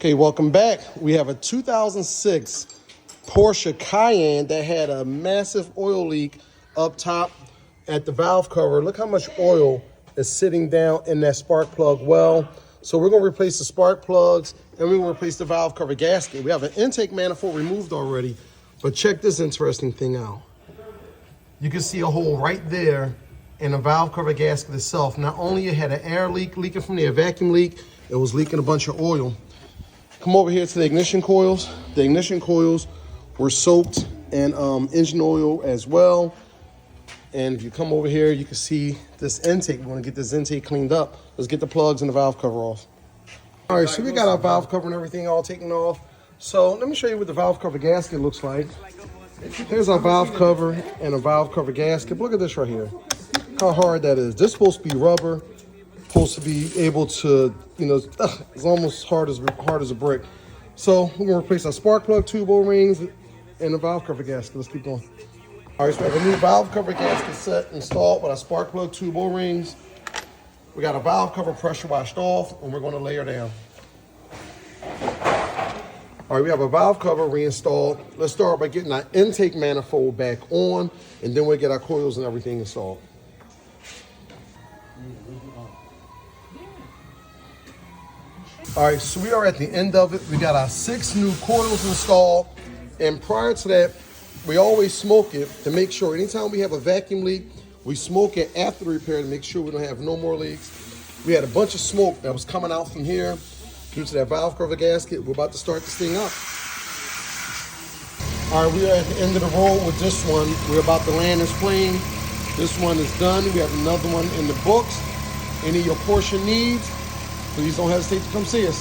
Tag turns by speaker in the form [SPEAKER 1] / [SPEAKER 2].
[SPEAKER 1] Okay, welcome back. We have a 2006 Porsche Cayenne that had a massive oil leak up top at the valve cover. Look how much oil is sitting down in that spark plug well. So we're going to replace the spark plugs and we're going to replace the valve cover gasket. We have an intake manifold removed already, but check this interesting thing out. You can see a hole right there in the valve cover gasket itself. Not only it had an air leak leaking from there, a vacuum leak, it was leaking a bunch of oil. Come over here to the ignition coils. The ignition coils were soaked in engine oil as well. And if you come over here, you can see this intake. We want to get this intake cleaned up. Let's get the plugs and the valve cover off. All right, so we got our valve cover and everything all taken off. So let me show you what the valve cover gasket looks like. Here's our valve cover and a valve cover gasket. Look at this right here. How hard that is. This is supposed to be rubber. Supposed to be able to, it's almost hard as a brick. So we're gonna replace our spark plug tube O-rings and the valve cover gasket. Let's keep going. All right, so we have a new valve cover gasket set installed with our spark plug tube O-rings. We got a valve cover pressure washed off, and we're gonna layer down. All right, we have a valve cover reinstalled. Let's start by getting our intake manifold back on, and then we'll get our coils and everything installed. All right, so we are at the end of it. We got our 6 new coils installed. And prior to that, we always smoke it to make sure anytime we have a vacuum leak, we smoke it after the repair to make sure we don't have no more leaks. We had a bunch of smoke that was coming out from here due to that valve cover gasket. We're about to start this thing up. All right, we are at the end of the road with this one. We're about to land this plane. This one is done. We have another one in the books. Any of your Porsche needs, please don't hesitate to come see us.